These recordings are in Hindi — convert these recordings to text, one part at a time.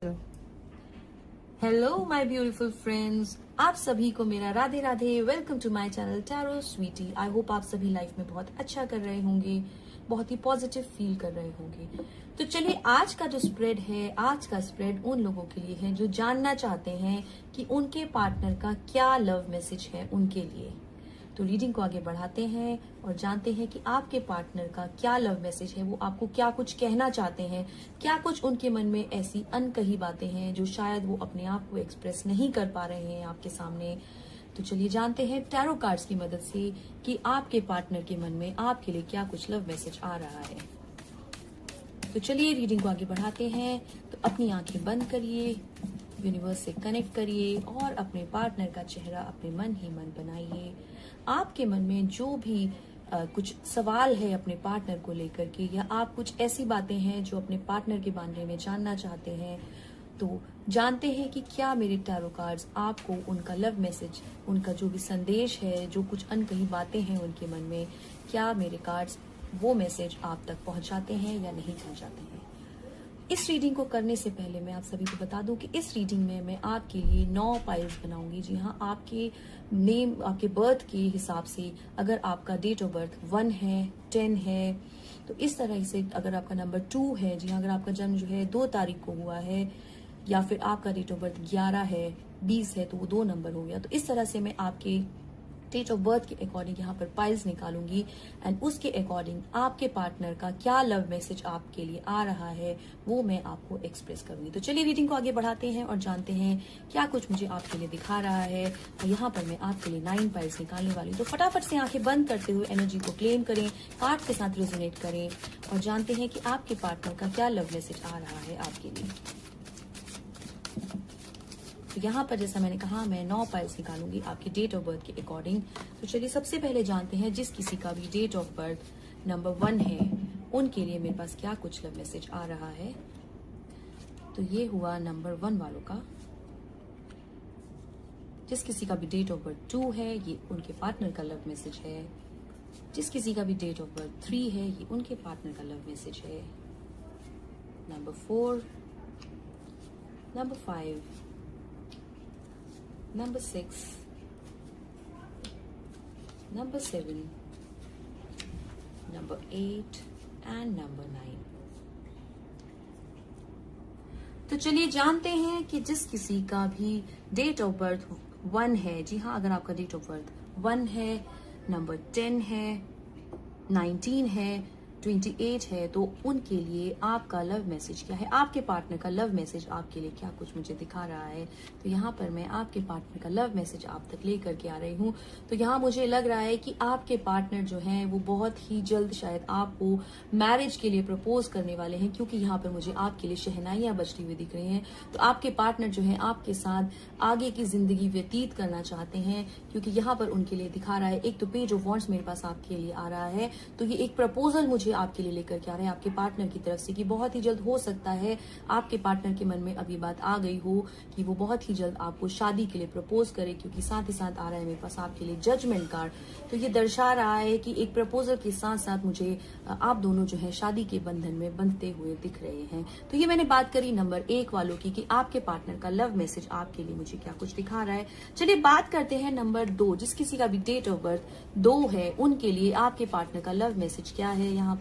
हेलो माय ब्यूटीफुल फ्रेंड्स, आप सभी को मेरा Radhe Radhe. Welcome to my channel tarot sweetie. I hope आप सभी लाइफ में बहुत अच्छा कर रहे होंगे, बहुत ही पॉजिटिव फील कर रहे होंगे। तो चलिए, आज का जो स्प्रेड है, आज का स्प्रेड उन लोगों के लिए है जो जानना चाहते हैं कि उनके पार्टनर का क्या लव मैसेज है उनके लिए। तो रीडिंग को आगे बढ़ाते हैं और जानते हैं कि आपके पार्टनर का क्या लव मैसेज है, वो आपको क्या कुछ कहना चाहते हैं, क्या कुछ उनके मन में ऐसी अनकही बातें हैं जो शायद वो अपने आप को एक्सप्रेस नहीं कर पा रहे हैं आपके सामने। तो चलिए जानते हैं टैरो कार्ड्स की मदद से कि आपके पार्टनर के मन में आपके लिए क्या कुछ लव मैसेज आ रहा है। तो चलिए रीडिंग को आगे बढ़ाते हैं। तो अपनी आंखें बंद करिए, यूनिवर्स से कनेक्ट करिए और अपने पार्टनर का चेहरा अपने मन ही मन बनाइए। आपके मन में जो भी कुछ सवाल है अपने पार्टनर को लेकर के, या आप कुछ ऐसी बातें हैं जो अपने पार्टनर के बारे में जानना चाहते हैं, तो जानते हैं कि क्या मेरे टैरो कार्ड्स आपको उनका लव मैसेज, उनका जो भी संदेश है, जो कुछ अनकही बातें हैं उनके मन में, क्या मेरे कार्ड्स वो मैसेज आप तक पहुंचाते हैं या नहीं पहुंचाते हैं। इस रीडिंग को करने से पहले मैं आप सभी को बता दूं कि इस रीडिंग में मैं आपके लिए 9 पाइल्स बनाऊंगी। जी हाँ, आपके नेम, आपके बर्थ के हिसाब से, अगर आपका डेट ऑफ बर्थ 1 है, 10 है, तो इस तरह से अगर आपका नंबर 2 है, जी हाँ, अगर आपका जन्म जो है 2 तारीख को हुआ है, या फिर आपका डेट ऑफ बर्थ 11 है, 20 है, तो वो 2 नंबर हो गया। तो इस तरह से मैं आपके डेट ऑफ बर्थ के अकॉर्डिंग यहाँ पर पाइल्स निकालूंगी एंड उसके अकॉर्डिंग आपके पार्टनर का क्या लव मैसेज आपके लिए आ रहा है वो मैं आपको एक्सप्रेस करूंगी। तो चलिए रीडिंग को आगे बढ़ाते हैं और जानते हैं क्या कुछ मुझे आपके लिए दिखा रहा है। और यहाँ पर मैं आपके लिए 9 पाइल्स निकालने वाली हूँ। तो फटाफट से आंखें बंद करते हुए एनर्जी को क्लेम करें, कार्ड के साथ रेजोनेट करें और जानते हैं कि आपके पार्टनर का क्या लव मैसेज आ रहा है आपके लिए। तो यहाँ पर जैसा मैंने कहा, मैं 9 पाइल्स निकालूंगी आपके डेट ऑफ बर्थ के अकॉर्डिंग। तो चलिए सबसे पहले जानते हैं जिस किसी का भी डेट ऑफ बर्थ नंबर 1 है उनके लिए मेरे पास क्या कुछ लव मैसेज आ रहा है। तो ये हुआ नंबर 1 वालों का। जिस किसी का भी डेट ऑफ बर्थ 2 है, ये उनके पार्टनर का लव मैसेज है। जिस किसी का भी डेट ऑफ बर्थ 3 है, ये उनके पार्टनर का लव मैसेज है। Number 4, number 5, number 6, number 7, number 8 and number 9। तो चलिए जानते हैं कि जिस किसी का भी डेट ऑफ बर्थ 1 है, जी हाँ, अगर आपका डेट ऑफ बर्थ 1 है, नंबर 10 है, 19 है, 28 है, तो उनके लिए आपका लव मैसेज क्या है, आपके पार्टनर का लव मैसेज आपके लिए क्या कुछ मुझे दिखा रहा है। तो यहाँ पर मैं आपके पार्टनर का लव मैसेज आप तक लेकर के आ रही हूँ। तो यहाँ मुझे लग रहा है कि आपके पार्टनर जो हैं वो बहुत ही जल्द शायद आपको मैरिज के लिए प्रपोज करने वाले हैं, क्योंकि यहाँ पर मुझे आपके लिए शहनाइयां बजती हुई दिख रही हैं। तो आपके पार्टनर जो है आपके साथ आगे की जिंदगी व्यतीत करना चाहते हैं, क्योंकि यहाँ पर उनके लिए दिखा रहा है, एक तो पेज ऑफ वॉन्ड्स मेरे पास आपके लिए आ रहा है। तो ये एक प्रपोजल मुझे आपके लिए लेकर के आ रहे हैं आपके पार्टनर की तरफ से, कि बहुत ही जल्द हो सकता है आपके पार्टनर के मन में अभी बात आ गई हो कि वो बहुत ही जल्द आपको शादी के लिए प्रपोज करे, क्योंकि साथ ही साथ आ रहा है मेरे पास आपके लिए जजमेंट कार्ड। तो ये दर्शा रहा है कि एक प्रपोजल के साथ साथ मुझे आप दोनों जो है शादी के बंधन में बंधते हुए दिख रहे हैं। तो ये मैंने बात करी नंबर 1 वालों की कि आपके पार्टनर का लव मैसेज आपके लिए मुझे क्या कुछ दिखा रहा है। चलिए बात करते हैं नंबर 2, जिस किसी का भी डेट ऑफ बर्थ 2 है उनके लिए आपके पार्टनर का लव मैसेज क्या है, यहाँ पर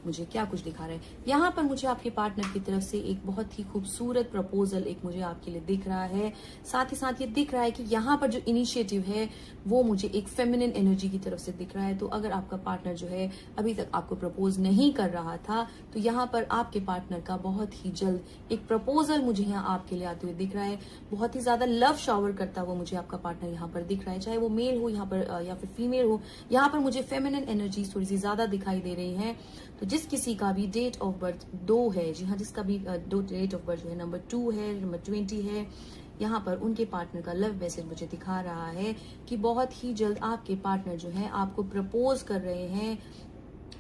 मुझे क्या कुछ दिखा रहा है। यहाँ पर मुझे आपके पार्टनर की तरफ से एक बहुत ही खूबसूरत प्रपोजल एक मुझे आपके लिए दिख रहा है। साथ ही साथ ये दिख रहा है कि यहाँ पर जो इनिशिएटिव है वो मुझे एक फेमिनिन एनर्जी की तरफ से दिख रहा है। तो अगर आपका पार्टनर जो है अभी तक आपको प्रपोज नहीं कर रहा था, तो यहाँ पर आपके पार्टनर का बहुत ही जल्द एक प्रपोजल मुझे यहाँ आपके लिए आते हुए दिख रहा है। बहुत ही ज्यादा लव शावर करता हुआ मुझे आपका पार्टनर यहाँ पर दिख रहा है, चाहे वो मेल हो यहाँ पर या फिर फीमेल हो। यहाँ पर मुझे फेमिनिन एनर्जी थोड़ी सी ज्यादा दिखाई दे रही है। तो जिस किसी का भी डेट ऑफ बर्थ 2 है, जी हाँ, जिसका भी डेट ऑफ बर्थ जो है नंबर 2 है, नंबर 20 है, यहाँ पर उनके पार्टनर का लव मैसेज मुझे दिखा रहा है कि बहुत ही जल्द आपके पार्टनर जो है आपको प्रपोज कर रहे हैं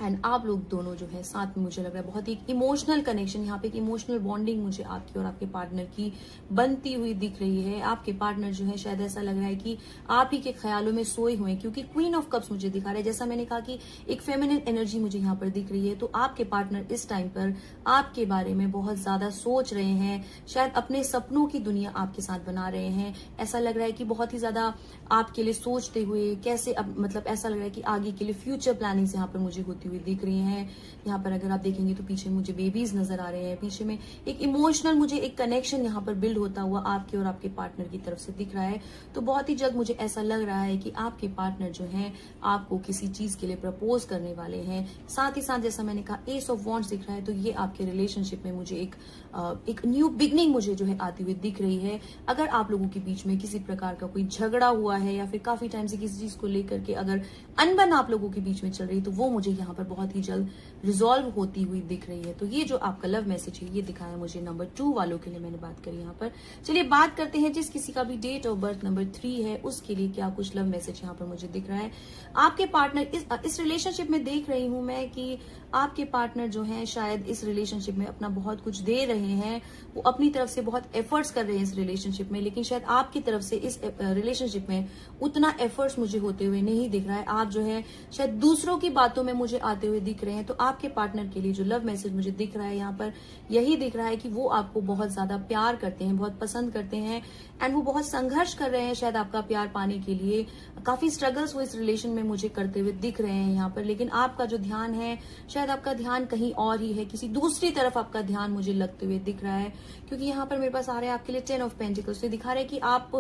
एंड आप लोग दोनों जो है साथ में, मुझे लग रहा है बहुत ही इमोशनल कनेक्शन, यहाँ पे एक इमोशनल बॉन्डिंग मुझे आपकी और आपके पार्टनर की बनती हुई दिख रही है। आपके पार्टनर जो है शायद ऐसा लग रहा है कि आप ही के ख्यालों में सोए हुए हैं, क्योंकि क्वीन ऑफ कप्स मुझे दिखा रहा है। जैसा मैंने कहा कि एक फेमिनिन एनर्जी मुझे यहाँ पर दिख रही है, तो आपके पार्टनर इस टाइम पर आपके बारे में बहुत ज्यादा सोच रहे हैं, शायद अपने सपनों की दुनिया आपके साथ बना रहे हैं। ऐसा लग रहा है कि बहुत ही ज्यादा आपके लिए सोचते हुए, कैसे अब मतलब ऐसा लग रहा है कि आगे के लिए फ्यूचर प्लानिंग यहाँ पर मुझे होती हुई दिख रही हैं। यहाँ पर अगर आप देखेंगे तो पीछे मुझे बेबीज नजर आ रहे हैं, पीछे में एक इमोशनल मुझे एक कनेक्शन यहाँ पर बिल्ड होता हुआ आपके और आपके पार्टनर की तरफ से दिख रहा है। तो बहुत ही जल्द मुझे ऐसा लग रहा है कि आपके पार्टनर जो है आपको किसी चीज के लिए प्रपोज करने वाले हैं। साथ ही साथ जैसा मैंने कहा एस ऑफ वॉन्ड्स दिख रहा है, तो ये आपके रिलेशनशिप में मुझे एक न्यू बिगनिंग मुझे जो है आती हुई दिख रही है। अगर आप लोगों के बीच में किसी प्रकार का कोई झगड़ा हुआ है या फिर काफी टाइम से किसी चीज को लेकर के अगर अनबन आप लोगों के बीच में चल रही है, तो वो मुझे यहाँ पर बहुत ही जल्द रिजॉल्व होती हुई दिख रही है। तो ये जो आपका लव मैसेज है ये दिखाया मुझे नंबर 2 वालों के लिए मैंने बात करी यहाँ पर। चलिए बात करते हैं जिस किसी का भी डेट ऑफ बर्थ नंबर 3 है उसके लिए क्या कुछ लव मैसेज यहाँ पर मुझे दिख रहा है। आपके पार्टनर इस रिलेशनशिप में देख रही हूं मैं कि आपके पार्टनर जो है शायद इस रिलेशनशिप में अपना बहुत कुछ दे रहे हैं, वो अपनी तरफ से बहुत एफर्ट्स कर रहे हैं इस रिलेशनशिप में, लेकिन शायद आपकी तरफ से इस रिलेशनशिप में उतना एफर्ट्स मुझे होते हुए नहीं दिख रहा है। आप जो है शायद दूसरों की बातों में मुझे आते हुए दिख रहे हैं। तो आपके पार्टनर के लिए जो लव मैसेज मुझे दिख रहा है यहाँ पर यही दिख रहा है कि वो आपको बहुत ज्यादा प्यार करते हैं, बहुत पसंद करते हैं, एंड वो बहुत संघर्ष कर रहे हैं शायद आपका प्यार पाने के लिए। काफी स्ट्रगल्स वो इस रिलेशन में मुझे करते हुए दिख रहे हैं यहाँ पर, लेकिन आपका जो ध्यान है शायद आपका ध्यान कहीं और ही है, किसी दूसरी तरफ आपका ध्यान मुझे लगते हुए दिख रहा है। क्योंकि यहाँ पर मेरे पास आ रहा है आपके लिए 10 ऑफ पेंटिकल्स, तो दिखा रहा है कि आप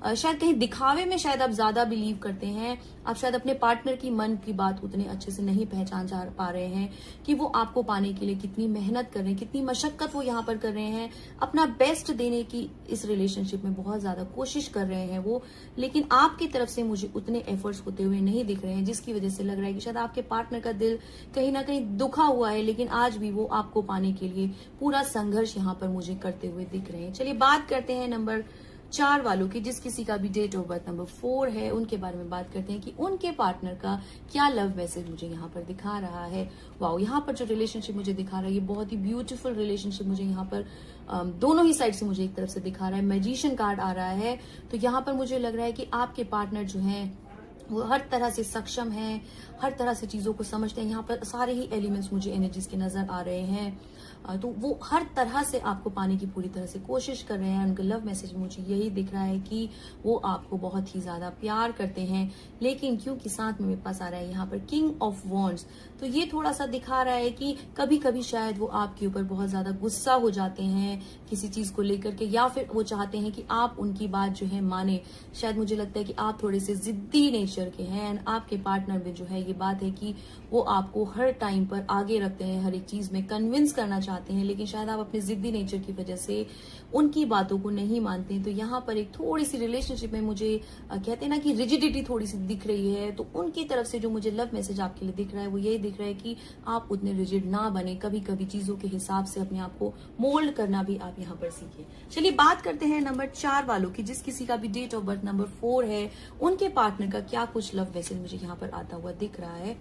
शायद कहीं दिखावे में शायद आप ज्यादा बिलीव करते हैं। आप शायद अपने पार्टनर की मन की बात उतने अच्छे से नहीं पहचान जा पा रहे हैं कि वो आपको पाने के लिए कितनी मेहनत कर रहे हैं, कितनी मशक्कत वो यहाँ पर कर रहे हैं, अपना बेस्ट देने की इस रिलेशनशिप में बहुत ज्यादा कोशिश कर रहे हैं वो, लेकिन आपकी तरफ से मुझे उतने एफर्ट्स होते हुए नहीं दिख रहे हैं, जिसकी वजह से लग रहा है कि शायद आपके पार्टनर का दिल कहीं ना कहीं दुखा हुआ है, लेकिन आज भी वो आपको पाने के लिए पूरा संघर्ष यहाँ पर मुझे करते हुए दिख रहे हैं। चलिए बात करते हैं नंबर 4 वालों की, जिस किसी का भी डेट ऑफ बर्थ नंबर 4 है उनके बारे में बात करते हैं कि उनके पार्टनर का क्या लव मैसेज मुझे यहाँ पर दिखा रहा है। वाओ, यहाँ पर जो रिलेशनशिप मुझे दिखा रहा है ये बहुत ही ब्यूटीफुल रिलेशनशिप मुझे यहाँ पर दोनों ही साइड से मुझे एक तरफ से दिखा रहा है। मैजिशियन कार्ड आ रहा है, तो यहाँ पर मुझे लग रहा है कि आपके पार्टनर जो है वो हर तरह से सक्षम है, हर तरह से चीजों को समझते हैं। यहाँ पर सारे ही एलिमेंट्स मुझे एनर्जीज के नजर आ रहे हैं, तो वो हर तरह से आपको पाने की पूरी तरह से कोशिश कर रहे हैं। उनका लव मैसेज मुझे यही दिख रहा है कि वो आपको बहुत ही ज्यादा प्यार करते हैं, लेकिन क्योंकि साथ में मेरे पास आ रहा है यहाँ पर किंग ऑफ वॉन्ड्स, तो ये थोड़ा सा दिखा रहा है कि कभी कभी शायद वो आपके ऊपर बहुत ज्यादा गुस्सा हो जाते हैं किसी चीज को लेकर के, या फिर वो चाहते हैं कि आप उनकी बात जो है माने। शायद मुझे लगता है कि आप थोड़े से जिद्दी नेचर के हैं, एंड आपके पार्टनर में जो है ये बात है कि वो आपको हर टाइम पर आगे रखते हैं, हर एक चीज में कन्विंस करना चाहते हैं, लेकिन शायद आप अपने जिद्दी नेचर की वजह से उनकी बातों को नहीं मानते हैं। तो यहाँ पर एक थोड़ी सी रिलेशनशिप में मुझे कहते हैं ना कि रिजिडिटी थोड़ी सी दिख रही है। तो उनकी तरफ से जो मुझे लव मैसेज आपके लिए दिख रहा है वो यही दिख रहा है कि आप उतने रिजिड ना बने, कभी कभी चीजों के हिसाब से अपने आप को मोल्ड करना भी आप यहाँ पर सीखें। चलिए बात करते हैं नंबर 4 वालों की, जिस किसी का भी डेट ऑफ बर्थ नंबर 4 है उनके पार्टनर का क्या कुछ लव मैसेज मुझे यहाँ पर आता हुआ दिख रहा है।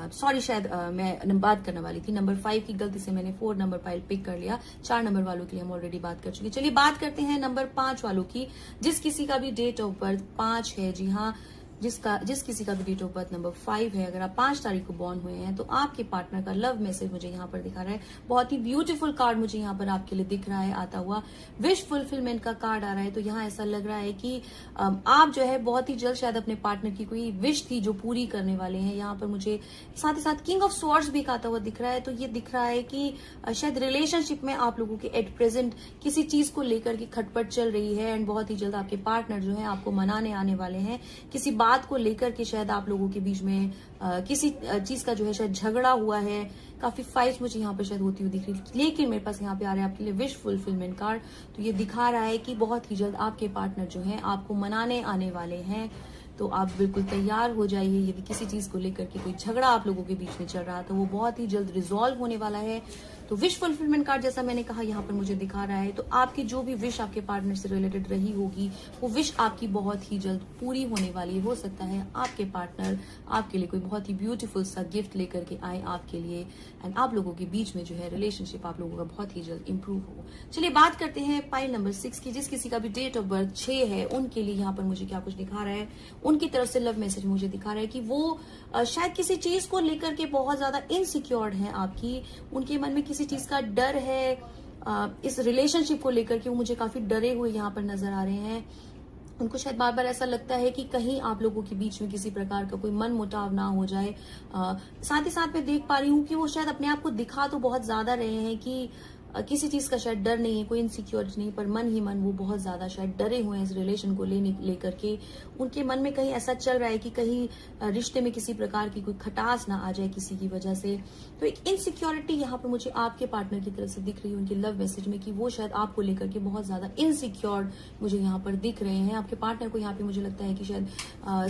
सॉरी, शायद मैं बात करने वाली थी नंबर 5 की, गलती से मैंने 4 नंबर फाइल पिक कर लिया। 4 नंबर वालों के लिए हम ऑलरेडी बात कर चुके। चलिए बात करते हैं नंबर 5 वालों की, जिस किसी का भी डेट ऑफ बर्थ 5 है। जी हाँ, जिस किसी का भी डेट ऑफ बर्थ नंबर 5 है, अगर आप 5 तारीख को बॉर्न हुए हैं तो आपके पार्टनर का लव मैसेज मुझे यहाँ पर दिखा रहा है। बहुत ही ब्यूटीफुल कार्ड मुझे यहाँ पर आपके लिए दिख रहा है आता हुआ, विश फुलफिलमेंट का कार्ड आ रहा है। तो यहाँ ऐसा लग रहा है कि आप जो है बहुत ही जल्द शायद अपने पार्टनर की कोई विश थी जो पूरी करने वाले हैं। यहाँ पर मुझे साथ ही साथ किंग ऑफ स्वॉर्ड्स भी आता हुआ दिख रहा है। तो ये दिख रहा है कि शायद रिलेशनशिप में आप लोगों के एट प्रेजेंट किसी चीज को लेकर के खटपट चल रही है, एंड बहुत ही जल्द आपके पार्टनर जो है आपको मनाने आने वाले हैं। किसी बात को लेकर के शायद आप लोगों के बीच में किसी चीज का जो है शायद झगड़ा हुआ है, काफी फाइट मुझे यहाँ पे शायद होती हुई दिख रही है। लेकिन मेरे पास यहाँ पे आ रहा है आपके लिए विश फुलफिलमेंट कार्ड, तो ये दिखा रहा है कि बहुत ही जल्द आपके पार्टनर जो है आपको मनाने आने वाले हैं। तो आप बिल्कुल तैयार हो जाइए। यदि किसी चीज को लेकर के कोई झगड़ा आप लोगों के बीच में चल रहा है तो वो बहुत ही जल्द रिजॉल्व होने वाला है। तो विश फुलफिलमेंट कार्ड जैसा मैंने कहा यहाँ पर मुझे दिखा रहा है, तो आपकी जो भी विश आपके पार्टनर से रिलेटेड रही होगी वो विश आपकी बहुत ही जल्द पूरी होने वाली है। हो सकता है आपके पार्टनर आपके लिए कोई बहुत ही ब्यूटीफुल सा गिफ्ट लेकर के आए आपके लिए, एंड आप लोगों के बीच में जो है रिलेशनशिप आप लोगों का बहुत ही जल्द इंप्रूव हो। चलिए बात करते हैं पाइल नंबर 6 की। जिस किसी का भी डेट ऑफ बर्थ 6 है उनके लिए यहाँ पर मुझे क्या कुछ दिखा रहा है, उनकी तरफ से लव मैसेज मुझे दिखा रहा है कि वो शायद किसी चीज को लेकर के बहुत ज्यादा इनसिक्योर्ड है आपकी, उनके मन में किसी चीज का डर है, इस रिलेशनशिप को लेकर के वो मुझे काफी डरे हुए यहाँ पर नजर आ रहे हैं। उनको शायद बार बार ऐसा लगता है कि कहीं आप लोगों के बीच में किसी प्रकार का कोई मन मुटाव ना हो जाए। साथ ही साथ मैं देख पा रही हूँ कि वो शायद अपने आप को दिखा तो बहुत ज्यादा रहे हैं कि किसी चीज का शायद डर नहीं है, कोई इनसिक्योरिटी नहीं, पर मन ही मन वो बहुत ज्यादा शायद डरे हुए हैं इस रिलेशन को लेकर के। उनके मन में कहीं ऐसा चल रहा है कि कहीं रिश्ते में किसी प्रकार की कोई खटास ना आ जाए किसी की वजह से। तो एक इनसिक्योरिटी यहाँ पर मुझे आपके पार्टनर की तरफ से दिख रही है उनके लव मैसेज में, कि वो शायद आपको लेकर के बहुत ज्यादा इनसिक्योर्ड मुझे यहाँ पर दिख रहे हैं। आपके पार्टनर को यहाँ पे मुझे लगता है कि शायद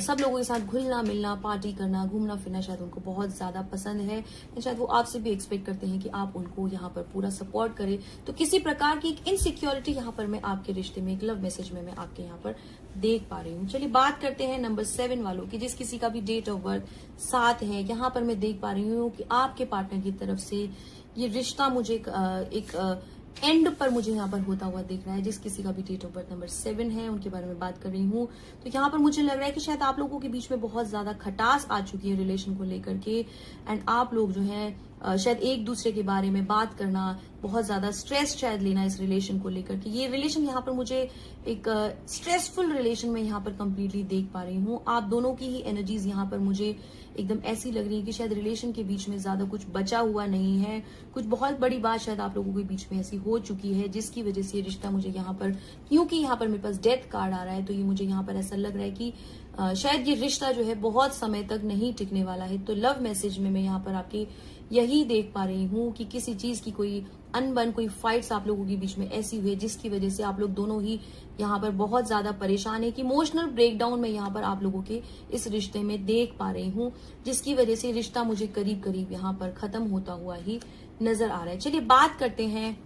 सब लोगों के साथ घुलना मिलना, पार्टी करना, घूमना फिरना शायद उनको बहुत ज्यादा पसंद है, शायद वो आपसे भी एक्सपेक्ट करते हैं कि आप उनको यहाँ पर पूरा सपोर्ट करे। तो किसी प्रकार की एक इनसिक्योरिटी यहाँ पर मैं आपके रिश्ते में, एक लव मैसेज में मैं आपके यहाँ पर देख पा रही हूँ। चलिए बात करते हैं नंबर 7 वालों की। जिस किसी का भी डेट ऑफ बर्थ 7 है, यहाँ पर मैं देख पा रही हूँ कि आपके पार्टनर की तरफ से ये रिश्ता मुझे एक एंड पर मुझे यहाँ पर होता हुआ दिख रहा है। जिस किसी का भी डेट ऑफ बर्थ नंबर 7 है उनके बारे में बात कर रही हूँ, तो यहाँ पर मुझे लग रहा है कि शायद आप लोगों के बीच में बहुत ज्यादा खटास आ चुकी है रिलेशन को लेकर के, एंड आप लोग जो है शायद एक दूसरे के बारे में बात करना, बहुत ज्यादा स्ट्रेस शायद लेना इस रिलेशन को लेकर के। ये रिलेशन यहाँ पर मुझे एक स्ट्रेसफुल रिलेशन में यहाँ पर कंप्लीटली देख पा रही हूँ। आप दोनों की ही एनर्जीज यहाँ पर मुझे एकदम ऐसी लग रही है कि शायद रिलेशन के बीच में ज्यादा कुछ बचा हुआ नहीं है, कुछ बहुत बड़ी बात शायद आप लोगों के बीच में ऐसी हो चुकी है जिसकी वजह से ये रिश्ता मुझे यहाँ पर, क्योंकि यहाँ पर मेरे पास डेथ कार्ड आ रहा है, तो ये मुझे यहाँ पर ऐसा लग रहा है कि शायद ये रिश्ता जो है बहुत समय तक नहीं टिकने वाला है। तो लव मैसेज में मैं यहाँ पर आपकी यही देख पा रही हूँ कि किसी चीज की कोई अनबन, कोई फाइट्स आप लोगों के बीच में ऐसी हुई है जिसकी वजह से आप लोग दोनों ही यहाँ पर बहुत ज्यादा परेशान है, कि इमोशनल ब्रेकडाउन में यहाँ पर आप लोगों के इस रिश्ते में देख पा रही हूँ, जिसकी वजह से रिश्ता मुझे करीब करीब यहाँ पर खत्म होता हुआ ही नजर आ रहा है। चलिए बात करते हैं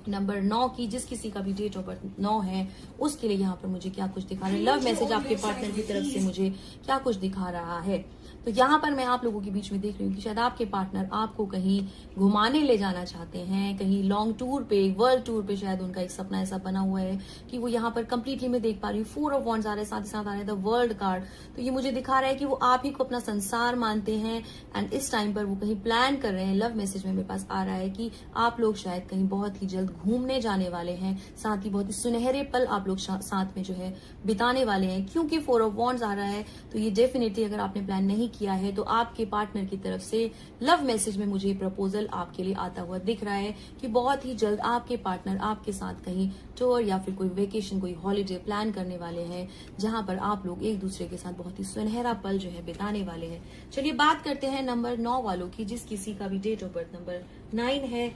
नंबर 9 की। जिस किसी का भी डेट ऑफ बर्थ 9 है उसके लिए यहाँ पर मुझे क्या कुछ दिखा रहा है, लव मैसेज आपके पार्टनर की तरफ से मुझे क्या कुछ दिखा रहा है। तो यहाँ पर मैं आप लोगों के बीच में देख रही हूँ कि शायद आपके पार्टनर आपको कहीं घुमाने ले जाना चाहते हैं, कहीं लॉन्ग टूर पे, वर्ल्ड टूर पे, शायद उनका एक सपना ऐसा बना हुआ है कि वो यहाँ पर कंप्लीटली मैं देख पा रही हूँ 4 ऑफ वॉन्ड्स आ रहे हैं, साथ ही साथ आ रहे हैं द वर्ल्ड कार्ड। तो ये मुझे दिखा रहा है कि वो आप ही को अपना संसार मानते हैं, एंड इस टाइम पर वो कहीं प्लान कर रहे हैं। लव मैसेज में मेरे पास आ रहा है कि आप लोग शायद कहीं बहुत ही जल्द घूमने जाने वाले हैं, साथ ही बहुत ही सुनहरे पल आप लोग साथ में जो है बिताने वाले हैं। क्योंकि 4 ऑफ वॉन्ड्स आ रहा है तो ये डेफिनेटली अगर आपने प्लान नहीं किया है तो आपके पार्टनर की तरफ से लव मैसेज में मुझे प्रपोजल आपके लिए आता हुआ दिख रहा है कि बहुत ही जल्द आपके पार्टनर आपके साथ कहीं टूर या फिर कोई वेकेशन, कोई हॉलीडे प्लान करने वाले हैं, जहां पर आप लोग एक दूसरे के साथ बहुत ही सुनहरा पल जो है बिताने वाले हैं। चलिए बात करते हैं नंबर 9 वालों की। जिस किसी का भी डेट ऑफ बर्थ नंबर 9 है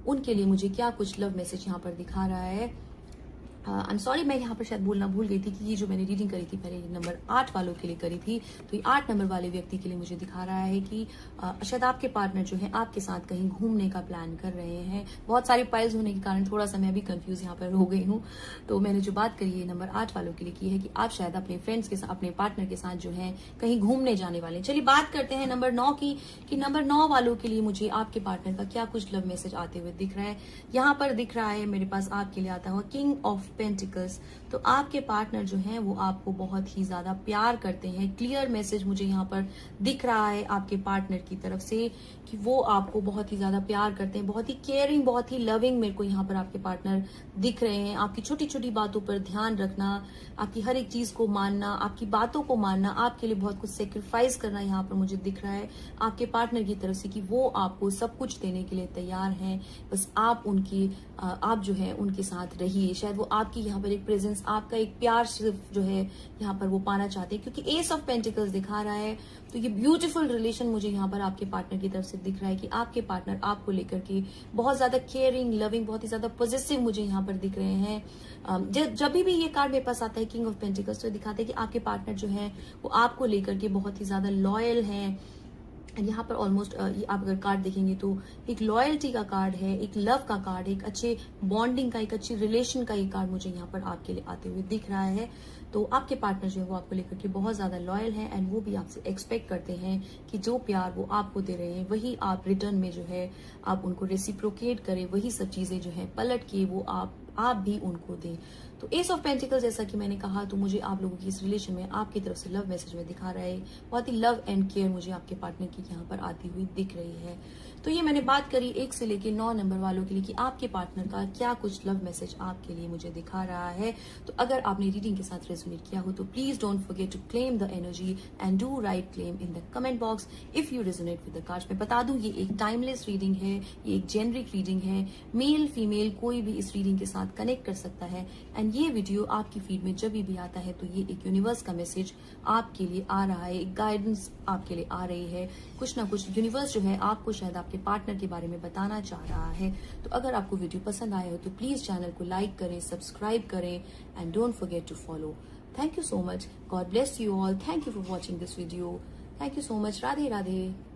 उनके लिए मुझे क्या कुछ लव मैसेज यहाँ पर दिखा रहा है। आई एम सॉरी, मैं यहाँ पर शायद बोलना भूल गई थी कि ये जो मैंने रीडिंग करी थी पहले नंबर 8 वालों के लिए करी थी, तो ये 8 नंबर वाले व्यक्ति के लिए मुझे दिखा रहा है कि शायद आपके पार्टनर जो है आपके साथ कहीं घूमने का प्लान कर रहे हैं। बहुत सारी पाइल्स होने के कारण थोड़ा सा मैं भी कंफ्यूज यहाँ पर हो गई हूँ, तो मैंने जो बात करी है नंबर 8 वालों के लिए की है कि आप शायद अपने फ्रेंड्स के साथ, अपने पार्टनर के साथ जो है कहीं घूमने जाने वाले हैं। चलिए बात करते हैं नंबर 9 की, कि नंबर 9 वालों के लिए मुझे आपके पार्टनर का क्या कुछ लव मैसेज आते हुए दिख रहा है। यहाँ पर दिख रहा है मेरे पास आपके लिए आता हुआ किंग ऑफ पेंटिकल्स। तो आपके पार्टनर जो हैं वो आपको बहुत ही ज्यादा प्यार करते हैं। क्लियर मैसेज मुझे यहाँ पर दिख रहा है आपके पार्टनर की तरफ से कि वो आपको बहुत ही ज्यादा प्यार करते हैं, बहुत ही केयरिंग, बहुत ही लविंग मेरे को यहाँ पर आपके पार्टनर दिख रहे हैं। आपकी छोटी छोटी बातों पर ध्यान रखना, आपकी हर एक चीज को मानना, आपकी बातों को मानना, आपके लिए बहुत कुछ सेक्रीफाइस करना यहाँ पर मुझे दिख रहा है आपके पार्टनर की तरफ से, कि वो आपको सब कुछ देने के लिए तैयार हैं। बस आप जो है उनके साथ रहिए। शायद वो आपकी यहाँ पर एक प्रेजेंस, आपका एक प्यार सिर्फ जो है यहाँ पर वो पाना चाहते हैं, क्योंकि एस ऑफ पेंटिकल्स दिखा रहा है। तो ये ब्यूटीफुल रिलेशन मुझे यहाँ पर आपके पार्टनर की तरफ से दिख रहा है कि आपके पार्टनर आपको लेकर के बहुत ज्यादा केयरिंग, लविंग, बहुत ही ज्यादा पॉजिटिव मुझे यहाँ पर दिख रहे हैं। जब भी ये कार्ड मेरे पास आता है किंग ऑफ पेंटिकल्स, तो दिखाते हैं कि आपके पार्टनर जो है वो आपको लेकर के बहुत ही ज्यादा लॉयल हैं, एंड यहाँ पर ऑलमोस्ट आप अगर कार्ड देखेंगे तो एक लॉयल्टी का कार्ड है, एक लव का कार्ड है, एक अच्छे बॉन्डिंग का, एक अच्छी रिलेशन का ये कार्ड मुझे यहाँ पर आपके लिए आते हुए दिख रहा है। तो आपके पार्टनर जो है वो आपको लेकर के बहुत ज्यादा लॉयल है एंड वो भी आपसे एक्सपेक्ट करते हैं कि जो प्यार वो आपको दे रहे हैं वही आप रिटर्न में जो है आप उनको रेसिप्रोकेट करें, वही सब चीजें जो है पलट के वो आप भी उनको दें। तो एस ऑफ पेंटिकल जैसा कि मैंने कहा, तो मुझे आप लोगों की इस रिलेशन में आपकी तरफ से लव मैसेज में दिखा रहा है, बहुत ही लव एंड केयर मुझे आपके पार्टनर की यहाँ पर आती हुई दिख रही है। तो ये मैंने बात करी 1 से लेके 9 नंबर वालों के लिए कि आपके पार्टनर का क्या कुछ लव मैसेज आपके लिए मुझे दिखा रहा है। तो अगर आपने रीडिंग के साथ रेजोनेट किया हो तो please don't forget to claim the energy and do right claim in the comment box if you resonate with the cards. मैं बता दूं ये एक टाइमलेस रीडिंग है, ये एक जेनरिक रीडिंग है, मेल फीमेल कोई भी इस रीडिंग के साथ कनेक्ट कर सकता है। एंड ये वीडियो आपकी फीड में जब भी आता है तो ये एक यूनिवर्स का मैसेज आपके लिए आ रहा है, एक गाइडेंस आपके लिए आ रही है, कुछ ना कुछ यूनिवर्स जो है आपको शायद आपके पार्टनर के बारे में बताना चाह रहा है। तो अगर आपको वीडियो पसंद आया हो तो प्लीज चैनल को लाइक करें, सब्सक्राइब करें and don't forget to follow. Thank you so much, God bless you all, thank you for watching this video, thank you so much, Radhe Radhe.